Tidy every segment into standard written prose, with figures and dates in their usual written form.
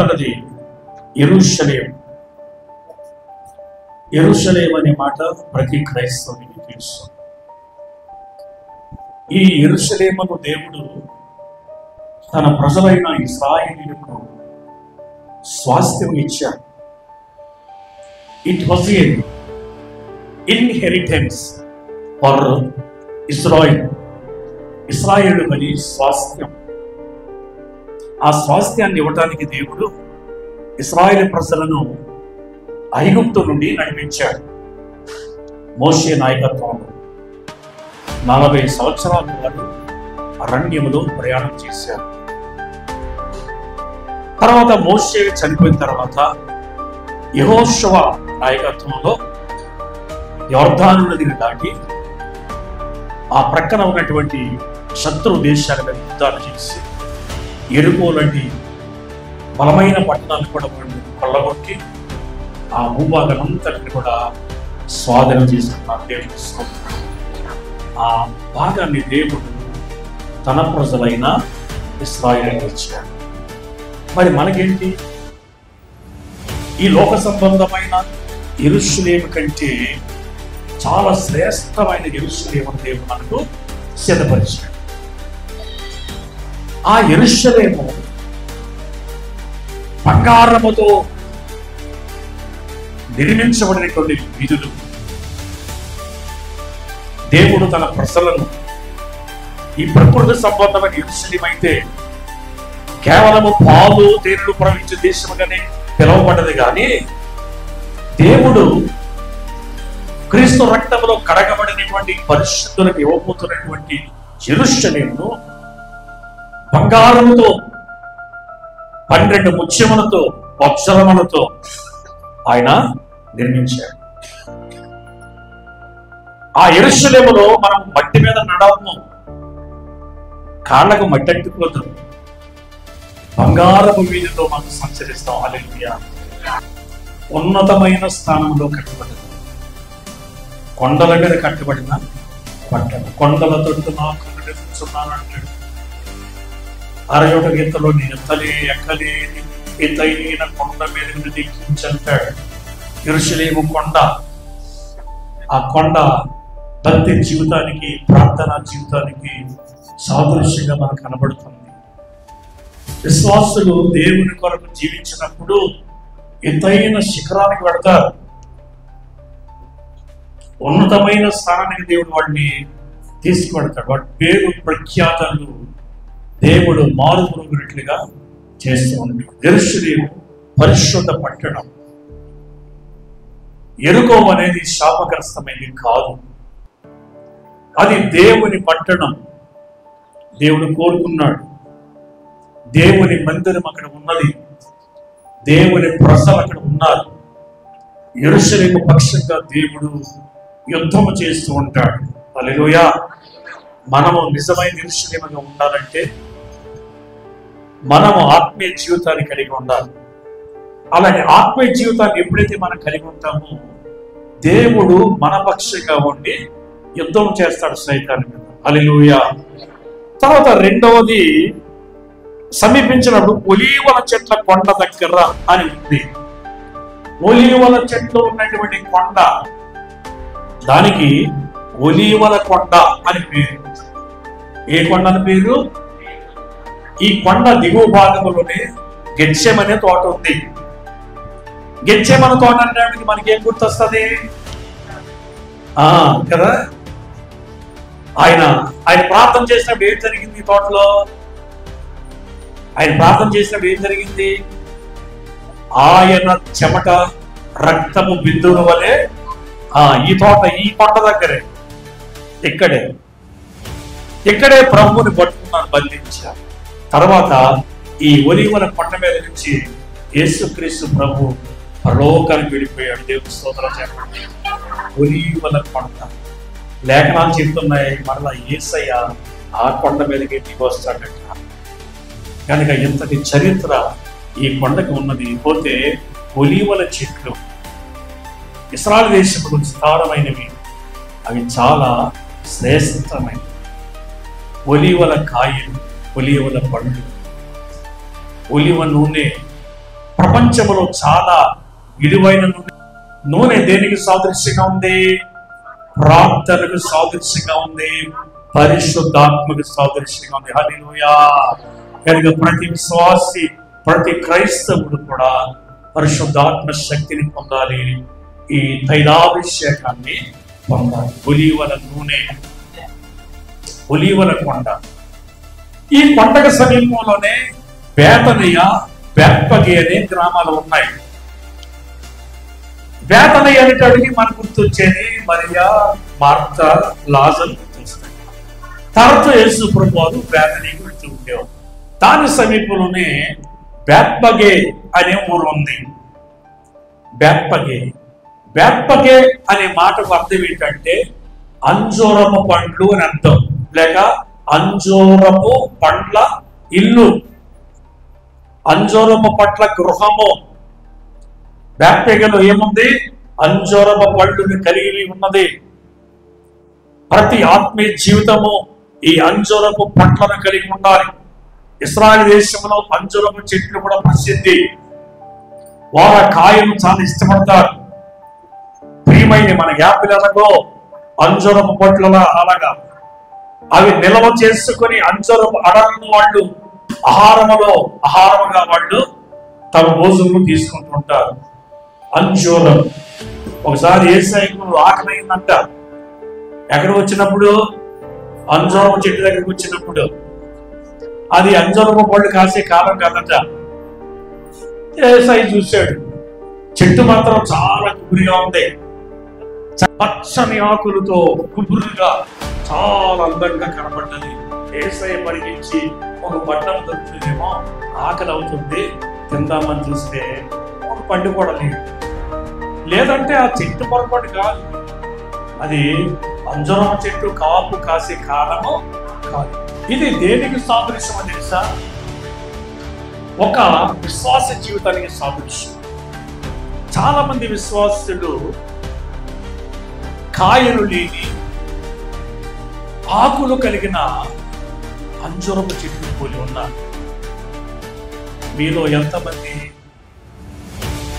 మొదటిది యెరూషలేం. యెరూషలేం అనే మాట ప్రతి క్రైస్తవునికి తెలుసు. ఈ యెరూషలేమును దేవుడు తన ప్రజలైన ఇశ్రాయేలీయులకు స్వాస్థ్యం ఇచ్చాడు. It was a inheritance for Israel. ఇశ్రాయేలు అని స్వాస్థ్యం. ఆ స్వాస్థ్యాన్ని ఇవ్వటానికి దేవుడు ఇశ్రాయేలు ప్రజలను ఐగుప్తు నుండి నడిపించాడు. మోషే నాయకత్వంలో 40 సంవత్సరాల వారు అరణ్యములో ప్రయాణం చేశారు. తర్వాత మోషే చనిపోయిన తర్వాత యెహోషువ నాయకత్వంలో యొర్దాను నదిని దాటి ఆ ప్రక్కన ఉన్నటువంటి శత్రు దేశాల మీద యుద్ధాలు చేసి యెరికో లాంటి బలమైన పట్టణాలు కూడా కొల్లగొట్టి ఆ భూభాగానంతటిని కూడా స్వాధీనం చేసుకున్నారు. దేవుడు ఆ భాగాన్ని దేవుడు తన ప్రజలైన ఇశ్రాయేలుకు ఇచ్చాడు. మరి మనకేంటి? ఈ లోక సంబంధమైన యెరూషలేము కంటే చాలా శ్రేష్టమైన యెరూషలేము దేవుడు మనకు సిద్ధపరిచాడు. ఆ యెరూషలేము బంగారముతో నిర్మించబడినటువంటి వీధులు. దేవుడు తన ప్రజలను ఈ ప్రకృతి సంబంధమైన యెరూషలేము అయితే కేవలము పాలు తేనెలు ప్రవహించే దేశముగానే పిలువబడ్డది. కానీ దేవుడు క్రీస్తు రక్తంలో కడగబడినటువంటి పరిశుద్ధులకు ఇవ్వబోతున్నటువంటి యెరూషలేమును బంగారముతో 12 ముత్యములతో వజ్రములతో ఆయన నిర్మించాడు. ఆ యెరూషలేములో మనం మట్టి మీద నడవము, కాళ్ళకు మట్టి అంటుకోదు. బంగారపు వీధిలో మనం సంచరిస్తాం. హల్లెలూయా. ఉన్నతమైన స్థానంలో కట్టబడింది. కొండల మీద కట్టబడిన పట్టణం. కొండల తట్టు నాకు నిలుచున్నాను అంటాడు. 61 గీతలో నేను ఎక్కలేని ఎత్తైన కొండ మీద దిక్కించంటాడు. యెరూషలేము కొండ. ఆ కొండ భక్తి జీవితానికి, ప్రార్థనా జీవితానికి సాదృశ్యంగా మనకు కనబడుతుంది. విశ్వాసులు దేవుని కొరకు జీవించినప్పుడు ఎత్తైన శిఖరానికి పెడతారు. ఉన్నతమైన స్థానానికి దేవుడు వాడిని తీసుకువెడతాడు. వాడి పేరు ప్రఖ్యాతలు దేవుడు మారుమరుగునట్లుగా చేస్తూ ఉంటాడు. యెరూషలేము పరిశుద్ధ పట్టణం. యెరికో అనేది శాపగ్రస్తమైనది కాదు, అది దేవుని పట్టణం. దేవుడు కోరుకున్నాడు. దేవుని మందిరం అక్కడ ఉన్నది, దేవుని ప్రజలు అక్కడ ఉన్నారు. యెరూషలేము పక్షంగా దేవుడు యుద్ధము చేస్తూ ఉంటాడు. హల్లెలూయా. మనము నిజమైన యెరూషలేముగా ఉండాలంటే మనము ఆత్మీయ జీవితాన్ని కలిగి ఉండాలి. అలాగే ఆత్మీయ జీవితాన్ని ఎప్పుడైతే మనం కలిగి ఉంటామో దేవుడు మన పక్షంగా ఉండి యుద్ధం చేస్తాడు సైతాను మీద. హల్లెలూయా. తర్వాత రెండవది, సమీపించినప్పుడు ఒలీవల చెట్ల కొండ దగ్గర అని ఉంది. ఒలీవల చెట్లు ఉన్నటువంటి కొండ, దానికి ఒలీవల కొండ అని పేరు. ఏ కొండ అని పేరు? ఈ కొండ దిగువ భాగంలోనే గెత్సేమనే తోట ఉంది. గెత్సేమనే తోట అంటే మనకి ఏం గుర్తొస్తుంది కదా? ఆయన ప్రార్థన చేసినప్పుడు ఏం జరిగింది? తోటలో ఆయన ప్రార్థన చేసినప్పుడు ఏం జరిగింది? ఆయన చెమట రక్తము బిందువుల వలె ఈ తోట, ఈ కొండ దగ్గరే, ఇక్కడే ప్రభువుని పట్టుకున్నాను, బంధించారు. తర్వాత ఈ ఒలీవల కొండ మీద నుంచి యేసుక్రీస్తు ప్రభు పరలోకానికి వెళ్ళిపోయాడు. దేవుని స్తోత్రం చెప్పండి. ఒలీవల కొండ. లేఖనాలు చెప్తున్నాయి మరలా యేసయ్య ఆ కొండ మీదకి దిగి వస్తాడట. కనుక ఇంతటి చరిత్ర ఈ కొండకి ఉన్నది. పోతే ఒలీవల చెట్లు ఇశ్రాయేలు దేశంలో విస్తారమైనవి, అవి చాలా శ్రేష్టమైనవి. ఒలీవల కాయలు, ఒలీవల పండ్లు, ఒలివ నూనె ప్రపంచంలో చాలా విలువైన నూనె దేనికి సాదృశ్యంగా ఉంది? ప్రార్థనకు సాదృశ్యంగా ఉంది, పరిశుద్ధాత్మకు సాదృశ్యంగా ఉంది. హల్లెలూయా. కనుక ప్రతి విశ్వాసి, ప్రతి క్రైస్తవుడు కూడా పరిశుద్ధాత్మ శక్తిని పొందాలి, ఈ తైలాభిషేకాన్ని పొందాలి. ఒలీవల నూనె, ఒలీవల కొండ. ఈ కొండకు సమీపంలోనే బేతనియ, బెత్పగే అనే గ్రామాలు ఉన్నాయి. బేతనియ అనేటడికి మనకు గుర్తొచ్చేది మరియా, మార్తా, లాజరు గుర్తొస్తాయి. తర్వాత యేసు ప్రభువు బేతనీకి వెళ్తూ ఉండేవారు. దాని సమీపంలోనే బెత్పగే అనే ఊరు ఉంది. బెత్పగే, బెత్పగే అనే మాటకు అర్థం ఏంటంటే అంజూరపు పండ్లు అని అర్థం, లేక అంజూరపు పండ్ల ఇల్లు, అంజూరపు పండ్ల గృహము. బెత్పగేలో ఏముంది? అంజూరపు పళ్ళుని కలిగి ఉన్నది. ప్రతి ఆత్మీయ జీవితము ఈ అంజూరపు పండ్లను కలిగి ఉండాలి. ఇశ్రాయేలు దేశంలో అంజూరపు చెట్లు కూడా ప్రసిద్ధి. వారు కాయలు చాలా ఇష్టపడతారు. ప్రియమైన మన యాపిల్ అనగో అంజూరపు పొట్ల అలాగా అవి నిల్వ చేసుకుని అంజూరపు అడలను వాళ్ళు ఆహారముగా వాళ్ళు తమ భోజనం తీసుకుంటూ ఉంటారు. అంజూరం. ఒకసారి యేసయ్యకు ఆకలైందంట. ఎక్కడ వచ్చినప్పుడు? అంజూరపు చెట్టు దగ్గరికి వచ్చినప్పుడు. అది అంజూరపు పళ్ళు కాసే కాలం కాదట. యేసయ్య చూశాడు, చెట్టు మాత్రం చాలా గుబురుగా ఉంది, పచ్చని ఆకులతో గుబురుగా చాలా అందంగా కనబడ్డది. యేసయ్య పరిగించి ఒక పట్టం దొరుకుతుందేమో, ఆకలి అవుతుంది, తిందామని చూస్తే ఒక పండు కూడా లేదు. లేదంటే ఆ చెట్టు పొరపాటు కాదు, అది అంజూరపు చెట్టు కాపు కాసే కాలము కాదు. ఇది దేనికి సాదృశ్యం అని తెలుసా? ఒక విశ్వాస జీవితానికి సాదృశ్యం. చాలా మంది విశ్వాసులు కాయలు లేని ఆకులు కలిగిన అంజూరపు చెట్లు పోలి ఉన్నారు. మీలో ఎంతమంది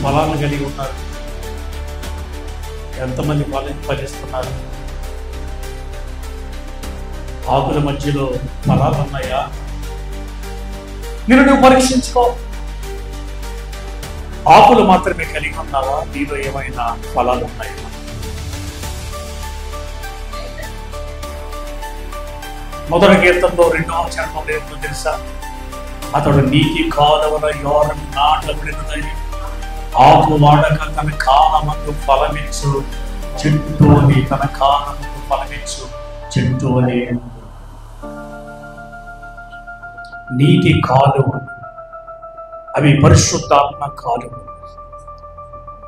ఫలాలను కలిగి ఉన్నారు? ఎంతమంది ఫలిస్తున్నారు? ఆకుల మధ్యలో ఫలాలు ఉన్నాయా? నువ్వు పరీక్షించుకో. ఆకులు మాత్రమే కలిగి ఉన్నావా? నీలో ఏమైనా ఫలాలు ఉన్నాయా? మొదటి కీర్తనలో 2వ చరణంలో ఏంటో తెలుసా? అతడు నీతి కాదవల యోరం నాటబడినదని ఆకు వాడక తన కాలమందు ఫలమిచ్చు చెట్టు అని, తన కాలమందు ఫలమిచ్చు చెట్టు అని. నీటి కాలువ, అవి పరిశుద్ధాత్మ కాలువ,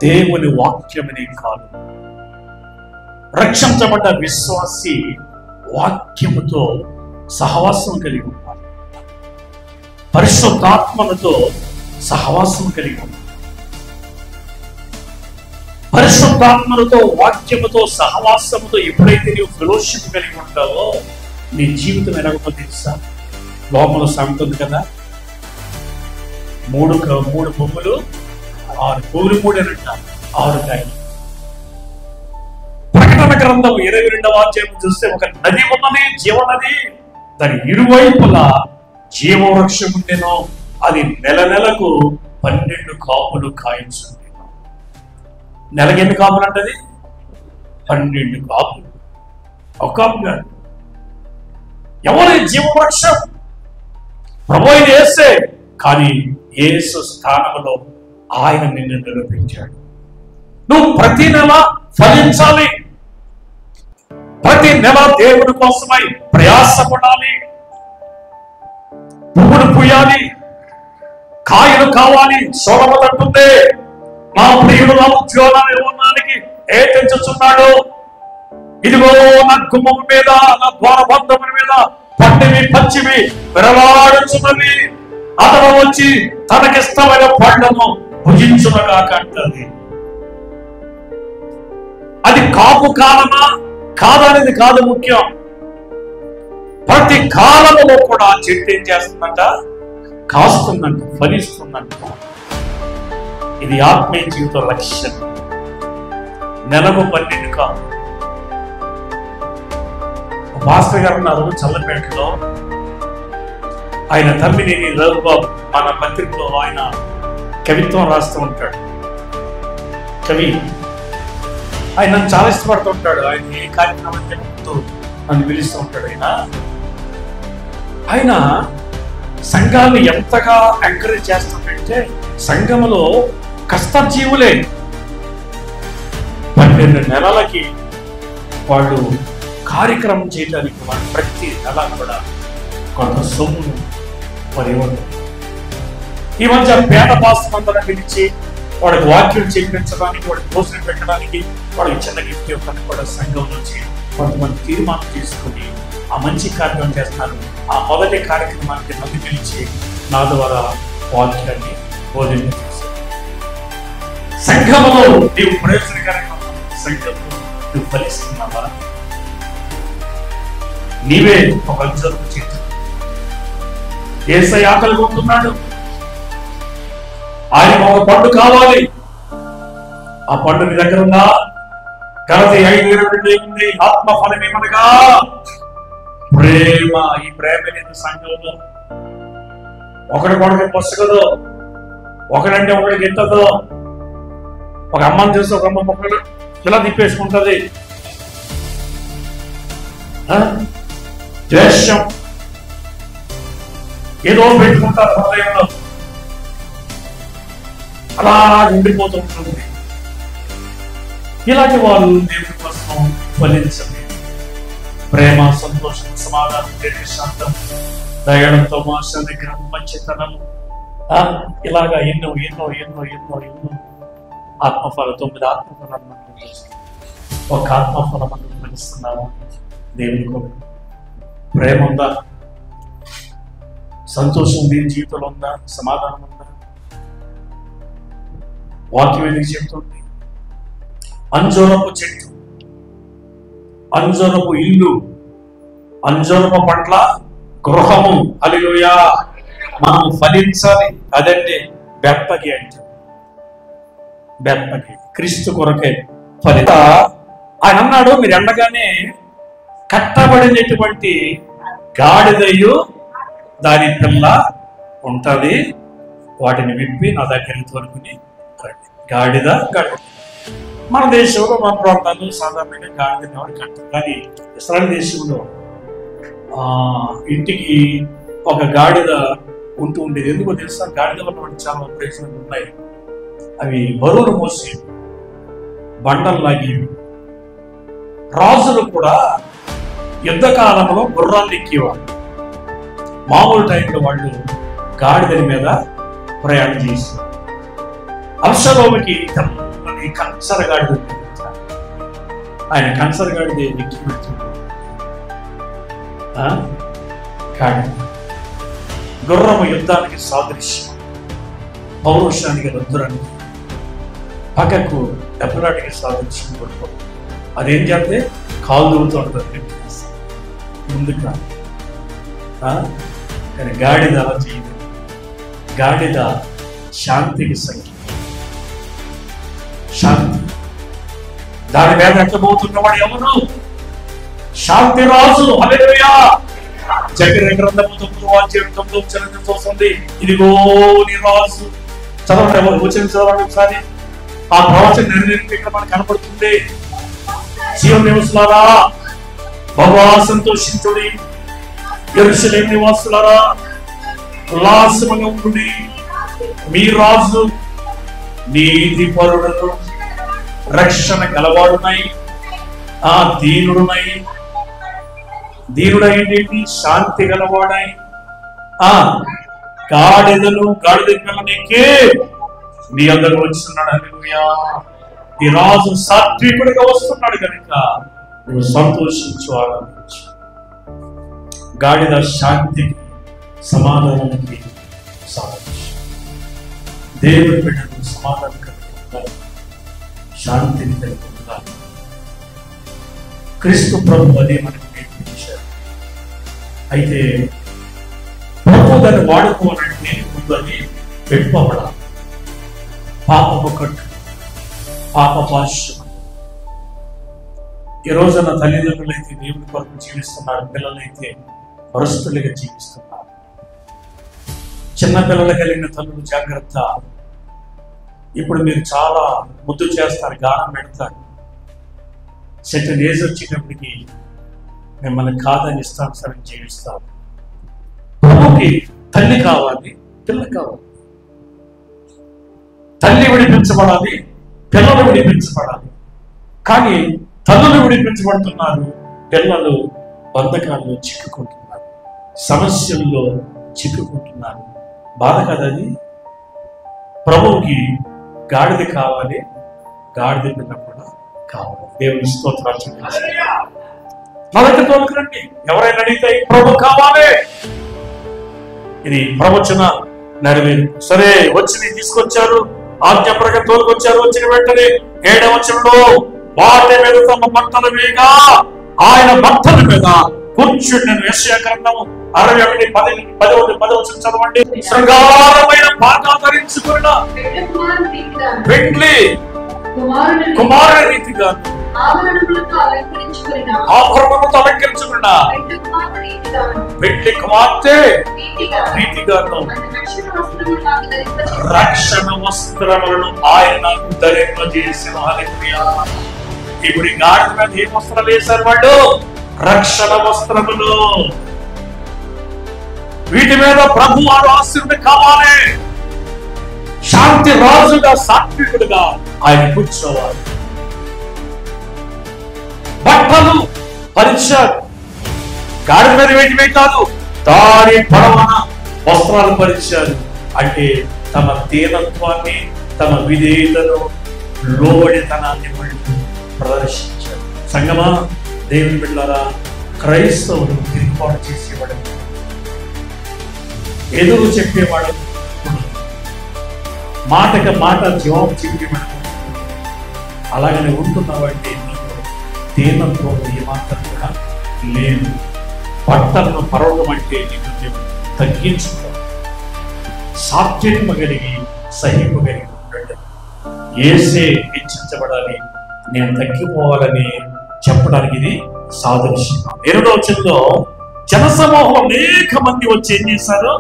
దేవుని వాక్యమనే కాలువ. రక్షించబడ్డ విశ్వాసి వాక్యముతో సహవాసం కలిగి ఉన్నారు, పరిశుద్ధాత్మలతో సహవాసం కలిగి ఉన్నారు. పరిశుద్ధాత్మలతో, వాక్యముతో, సహవాసముతో ఎప్పుడైతే నీవు ఫెలోషిప్ కలిగి ఉంటావో నీ జీవితం ఎలాగో తెలుసా? లోపల సాగుతుంది కదా, 3 కొమ్ములు 6 పువ్వులు, 3 అనంట 6 కాయలు. ప్రకటన గ్రంథం 22వ అధ్యాయం చూస్తే ఒక నది ఉన్నది, జీవనది. దాని ఇరువైపులా జీవవృక్షం ఉండెను. అది నెలకు 12 కాపులు కాయించుంది. నెలకి ఎన్ని కాపులు అంటది? 12 కాపులు. ఒక కాపు కాదు. ఎవరి జీవవృక్షం? ప్రభువైన యేసే. కానీ యేసు స్థానంలో ఆయన నిన్ను నిరూపించాడు. నువ్వు ప్రతి నెల ఫలించాలి, ప్రతి నెల దేవుని కోసమై ప్రయాసపడాలి, పువ్వులు పూయాలి, కాయలు కావాలి. సొలొమోను నా ప్రియుడు నా ఉద్యోగానికి ఏతించుచున్నాడు, ఇదిగో నా గుమ్మం మీద, నా ద్వారబంధముల మీద పండివి పచ్చివి విరలాడుచున్నవి, అతను వచ్చి తనకిష్టమైన పండ్లను భుజించునగాక అంటది. అది కాపు కాలమా కాదనేది కాదు ముఖ్యం. ప్రతి కాలములో కూడా చెట్టు ఏం చేస్తుందంట? కాస్తుందంట, ఫలిస్తుందంట. ఇది ఆత్మీయ జీవిత లక్ష్యం. నెలకు 12 కాదు. మాస్టర్ గారు ఉన్నారు చల్లపేటలో, ఆయన తమ్మినేని రఘుబాబు మన పత్రికలో ఆయన కవిత్వం రాస్తూ ఉంటాడు. కవి ఆయన నన్ను చాలా ఇష్టపడుతూ ఉంటాడు. ఆయన ఏ కార్యక్రమం చెప్తూ నన్ను పిలుస్తూ ఉంటాడు. ఆయన సంఘాన్ని ఎంతగా ఎంకరేజ్ చేస్తాడంటే, సంఘములో కష్టజీవులే 12 నెలలకి వాళ్ళు కార్యక్రమం చేయడానికి వాళ్ళు ప్రతి నెల కూడా కొంత సొమ్మును పరివర్తన. ఈ మధ్య పేద పాస్టర్లందరూ పిలిచి వాడికి వాక్యం చేయించడానికి, వాడికి భోజనం పెట్టడానికి, వాడికి చిన్న గిఫ్ట్ ఇవ్వడానికి కూడా సంఘం నుంచి కొంతమంది తీర్మానం తీసుకుని ఆ మంచి కార్యక్రమం చేస్తున్నారు. ఆ మొదటి కార్యక్రమానికి నన్ను పిలిచి నా ద్వారా వాక్యాన్ని బోధించారు. సంఘంలో నీవు ప్రయోజనకరంగా సంఘంలో నువ్వు ఫలిస్తున్నావా? నీవే ఒక జరుపు చేసి యేసయ్య ఆకలి కొంటున్నాడు. ఆయన ఒక పండు కావాలి. ఆ పండు నీ దగ్గర ఉందా? గలతీ 5:22 ఉంది, ఆత్మ ఫలం ఏమనగా ప్రేమ. ఈ ప్రేమ లేదు సంఘంలో. ఒకడికొకడికి పొసగదు, ఒకడంటే ఒకడికి ఎత్తదు. ఒక అమ్మని చూసి ఒక అమ్మ మొక్కలు ఇలా తిప్పేసుకుంటది. ద్వేషం ఏదో పెట్టుకుంటారు హృదయంలో, అలా ఉండిపోతుంటుంది. ఇలాంటి వాళ్ళు దేవుడి కోసం ఫలించండి. ప్రేమ, సంతోషం, సమాధానం, శాంతం, దయడంతో, మాస నిగ్రహం, మంచితనం, ఇలాగా ఎన్నో ఎన్నో ఎన్నో ఎన్నో ఎన్నో ఆత్మఫలం, 9 ఆత్మఫలాలు మనం చూస్తాం. ఒక ఆత్మఫలం మనం ఫలిస్తున్నాము. దేవుని కొరకు ప్రేమ ఉందా? సంతోషం ఉంది? జీవితంలో ఉందా? సమాధానం ఉందా? వాక్యం ఎందుకు చెప్తుంది? అంజూరపు చెట్టు, అంజూరపు ఇల్లు, అంజూరపు పట్ల గృహము, హల్లెలూయా, మనం ఫలించాలి. అదంటే బెప్పకి అంటే బెప్పకి క్రీస్తు కొరకే ఫలిత. ఆయన అన్నాడు, మీరు ఎండగానే కట్టబడినటువంటి గాడిదయు దాని పిల్ల ఉంటది, వాటిని విప్పి నా దగ్గరికి తోలుకుని రండి. గాడిద గాడిద మన దేశంలో, మన ప్రాంతాల్లో సాధారణంగా గాడిదని ఎవరు కట్టరు. కానీ ఇస్రాయేల్ దేశంలో ఇంటికి ఒక గాడిద ఉంటూ ఉండేది. ఎందుకో తెలుసా? గాడిద వల్ల చాలా ప్రయోజనాలు ఉన్నాయి. అవి బరువులు మోసి బండలు లాగేవి. రాజులు కూడా యుద్ధ కాలంలో గుర్రాలు ఎక్కేవాళ్ళు. మామూలు టైంలో వాళ్ళు గాడిదని మీద ప్రయాణం చేస్తారు. అబ్షలోముకి తెల్లని కంచర గాడిద, ఆయన కంచర గాడిద ఎక్కి పెడుతుంది. గుర్రము యుద్ధానికి సాదృశ్యం, పౌరుషానికి, రుద్రానికి, పక్కకు దెబ్బలాటికి సాదృశ్యం పడుకోవడం. అదేం చేస్తే కాలు దూరుతూ ఉంటుంది ముందుగా. కానీ గాడిద అలా చేయదు. గాడిద శాంతికి సంఖ్య, శాంతి. దాని మీద ఎక్కబోతున్నవాడు ఎవరు? శాంతి రాజు. హల్లెలూయా. జకర్యా గ్రంథము 9:9 చూస్తుంది. ఇదిగో నీ రాజు. చదవండి, వచ్చిన చదవండి ఒకసారి. ఆ ప్రవచన నెరవేర్పు ఇక్కడ మనకు కనపడుతుంది. సీయోను నివాసులారా బహుగా సంతోషించుడి, యెరూషలేము నివాసులారా ఉల్లాసముగా ఉండుడి. మీ రాజు నీతి పరుడును, రక్షణ గలవాడునై, దీనుడునై, దీనుడైంటి శాంతి గలవాడై, గాడిదను గాడిద పిల్లనికి నీ అందరూ వచ్చిస్తున్నాడు. హల్లెలూయా. ఈ రాజు సాత్వికుడిగా వస్తున్నాడు కనుక నువ్వు సంతోషించు, ఆనందించు. గాడిద శాంతికి, సమాధానానికి సాధించు. దేవుడి బిడ్డకు సమాధానం కలిగి, శాంతిని కలిగి ఉండాలి. క్రీస్తు ప్రభు అదే మనకు నేర్పించారు. అయితే ప్రభు దాన్ని వాడుకోవాలంటే ముందు అది పెట్టుకోబడాలి. పాపపు కట్టు, పాప పాశం. ఈ రోజున తల్లిదండ్రులైతే దేవుని కొరకు జీవిస్తున్నారు, పిల్లలైతే పరిస్థితులుగా జీవిస్తున్నారు. చిన్న పిల్లలు కలిగిన తల్లులు జాగ్రత్త. ఇప్పుడు మీరు చాలా ముద్దు చేస్తారు, గానం పెడతారు. సెటిల్ ఏజ్ వచ్చేటప్పటికి మిమ్మల్ని కాదని ఇష్టానుసారం జీవిస్తారు. ప్రభుకి తల్లి కావాలి, పిల్ల కావాలి. తల్లి విడిపించబడాలి, పిల్లలు విడిపించబడాలి. కానీ తల్లులు విడిపించబడుతున్నారు, పిల్లలు బంధకాల్లో చిక్కుకుంటున్నారు, సమస్యల్లో చిక్కుకుంటున్నారు. బాధ కదది. ప్రభువుకి గాడిద కావాలి, గాడిద పిల్ల కూడా కావాలి. దేవుని స్తోత్రాలు. నా దగ్గర తోలుకురండి. ఎవరైనా అడిగితే ప్రభు కావాలి, ఇది ప్రవచన నెరవేరు. సరే, వచ్చి తీసుకొచ్చారు, ఆజ్ఞ ప్రకారం తోలుకొచ్చారు. వచ్చిన వెంటనే 7వ వచనంలో వాటి మీద తమ బట్టల మీద, ఆయన బట్టల మీద కూర్చుండి, యెషయా గ్రంథం 61:10 చదవండి. శృంగారమైన పాగా ధరించుకున్న వెండి కుమారుని రీతిగా ఆభరణములతో అలంకరించుకున్న వెండి కుమార్తె రీతిగాను రక్షణ వస్త్రములను ఆయన ధరింపజేసిన. హల్లెలూయా. ఇప్పుడు ఈ గాడిద మీద ఏ వస్త్రాలు వేశారు వాళ్ళు? రక్షణ వస్త్రములు. వీటి మీద ప్రభు వారు ఆశీర్వాదం కావాలి. శాంతి రాజుగా, సాత్వికుడుగా ఆయన కూర్చోవాలి. బట్టలు పరిచారు. గాడి మీద వేటివే కాదు, దారి పొడవన వస్త్రాలు పరిచారు. అంటే తమ దీనత్వాన్ని, తమ విధేయతను, లోబడితనాన్ని ప్రదర్శించారు. సంగమా, దేవుని బిడ్డలారా, క్రైస్తవులు తిరుగుబాటు చేసేవాడు, ఎదురు చెప్పేవాడు, మాటకి మాట జవాబు చెప్పేవాడు. అలాగనే ఉంటున్నవాడి దీనత్వం ఏమాత్రం కూడా లేదు. బట్టలను పరవడం అంటే నీకు తగ్గించుకో, సాత్వికము కలిగి సహింపు కలిగి ఉండండి. యేసే హెచ్చించబడాలి, నేను తగ్గిపోవాలని చెప్పడానికి ఇది సాదృశ్యం. 8వ వచనంలో జనసమూహం అనేక మంది వచ్చి ఏం చేశారు?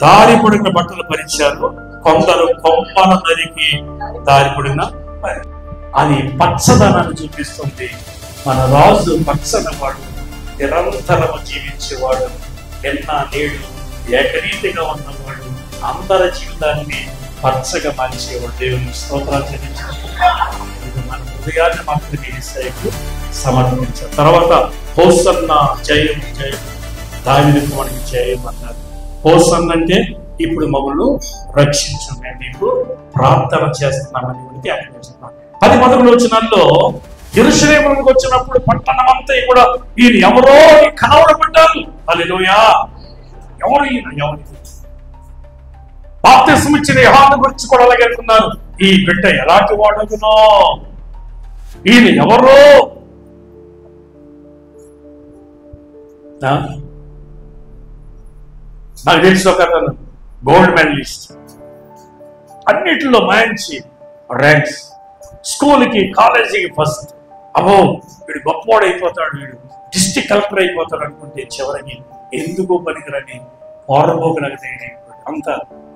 దారి పొడిన బట్టలు పరిచారు. కొందరు కొమ్మల నరికి దారి పొడిన. అది పచ్చదనాన్ని చూపిస్తుంది. మన రాజు పచ్చని వాడు, నిరంతరము జీవించేవాడు, నిన్న నేడు ఏకరీతిగా ఉన్నవాడు, అందరి జీవితాన్ని పచ్చగా మార్చేవాడు. దేవుని స్తోత్రాలు చెల్లించారు. మన హృదయాన్ని మాత్రమే యేసయ్యకు సమర్పించారు. తర్వాత హోసన్న జయం జయం, దావీదు కుమారునికి జయం అన్నారు. హోసన్న అంటే ఇప్పుడు మమ్మల్ని రక్షించు, మేము నీకు ప్రార్థన చేస్తున్నామని జ్ఞాపకం చేస్తున్నాం. 10 వచనాల్లో యెరూషలేముకు వచ్చినప్పుడు పట్టణం అంతా కూడా ఈయన ఎవరో కనబడబడ్డారు. హల్లెలూయా. ఎవరు ఈయన? ఎవరు? బాప్తిస్మం ఇచ్చిన యోహాను గురించి కూడా అలాగే అనుకున్నారు. ఈ బిడ్డ ఎలాంటి వాడునో, ఈయన ఎవరో. నాకు తెలిసి ఒక గోల్డ్ మెడలిస్ట్, అన్నిటిలో మంచి ర్యాంక్స్, స్కూల్కి కాలేజీకి ఫస్ట్. అబ్బో వీడు గొప్పవాడు అయిపోతాడు, వీడు డిస్ట్రిక్ట్ కలెక్టర్ అయిపోతాడు అనుకుంటే చివరికి ఎందుకు పనికిరని పోరబోగులకు తయారైపోయాడు. అంత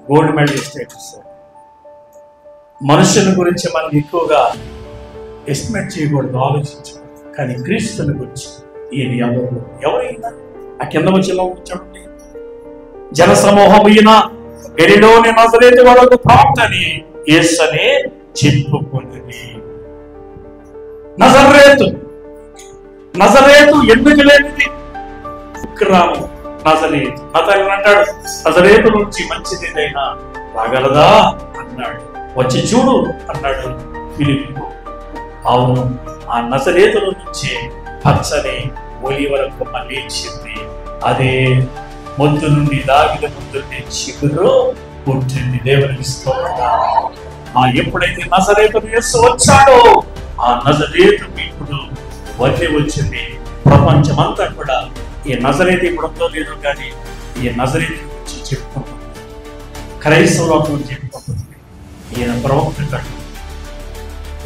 గోల్డ్ మెడలిస్ట్ అయిపోతాడు. మనుషుల గురించి మనం ఎక్కువగా ఎస్టిమేట్ చేయకూడదు, ఆలోచించకూడదు. కానీ క్రీస్తుని గురించి ఈయన ఎవరైనా ఆ కింద వచ్చిన కూర్చోండి. జనసమూహం ఈయన గలిలయలోని నజరేతు వరకు ప్రాప్తని యేసనే చెప్పుకున్నది. నజరేతు ఎందుకు లేనిది? గ్రామం నజరేతు. అతను అంటాడు, నజరేతు నుంచి మంచిది ఏదైనా రాగలదా అన్నాడు. వచ్చి చూడు అన్నాడు ఫిలిప్పు. అవును, ఆ నజరేతుల నుంచి పచ్చని ఒలీవల కొమ్మ లేచింది. అదే మొద్దు నుండి, దావీదు మొద్దు నుండి చిగురు పుట్టింది. దేవునికి స్తోత్రం. ఎప్పుడైతే నజరేతును యేసు వచ్చాడో ఆ నజరేతు ఇప్పుడు వదిలి వచ్చింది. ప్రపంచమంతా కూడా ఈ నజరేతు ఇప్పుడు ఉందో లేదో కానీ ఈ నజరేతు గురించి చెప్పుకుంటుంది, క్రైస్తవ లోకం చెప్పుకుంటుంది. ఈయన ప్రవక్త కంటే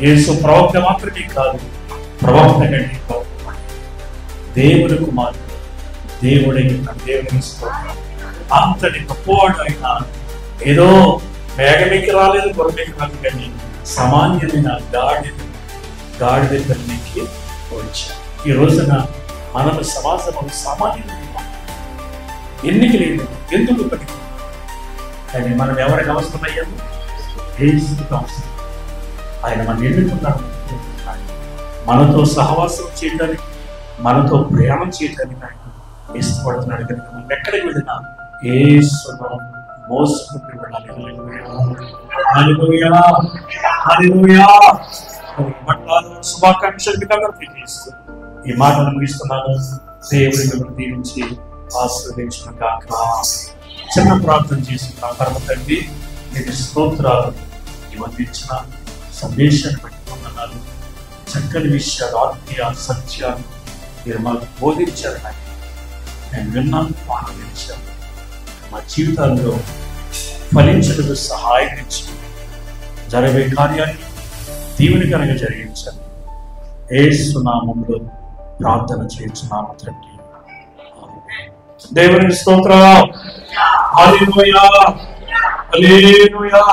యేసు ప్రవక్త మాత్రమే కాదు, ప్రవక్త కంటే గొప్ప దేవుని కుమారుడు, దేవుని స్తోత్రం. అంతటి గొప్పవాడు ఆయన. ఏదో మేఘమెక్కి రాలేదు, గొర్రెకి రాలేదు, కానీ సామాన్యమైన గాడిద తల్లికి వచ్చారు. ఈ రోజున మనము సమాజంలో సామాన్యమైన ఎన్నిక లేదు, ఎందుకు పనికి, కానీ మనం ఎవరికి అవసరమయ్యాము? ఏసుకు అవసరం. ఆయన మనం ఎన్నుకున్నాడు, మనతో సహవాసం చేయడానికి, మనతో ప్రయాణం చేయడానికి ఆయన ఇష్టపడుతున్నాడు. కనుక మనం ఎక్కడికి వెళ్ళినా యేసును మోసుకుంటూ వెళ్ళాలి. హల్లెలూయా, హల్లెలూయా. శుభాకాంక్షలు మీకు అందరికీ తెలియజేస్తూ ఈ మాటలు ముగిస్తున్నాను. దేవుడి మిమ్మల్ని దీవించి ఆశీర్వదించిన కాక. చిన్న ప్రార్థన చేసుకున్న పరమ తండ్రి, మీకు స్తోత్రాలు. ఇచ్చిన సందేశాన్ని పెట్టుకున్నాను. చక్కని విషయాలు, ఆత్మీయ సత్యాలు మీరు మాకు బోధించారు. నేను విన్నాను, ఆనందించాను. మా జీవితాల్లో ఫలించడానికి సహాయం ఇచ్చి జరిగే కార్యాన్ని దీవెనకరంగా జరిగించండి. యేసు నామములో ప్రార్థన చేయించున్నాము తండ్రి. దేవునికి స్తోత్రం. హల్లెలూయా, హల్లెలూయా.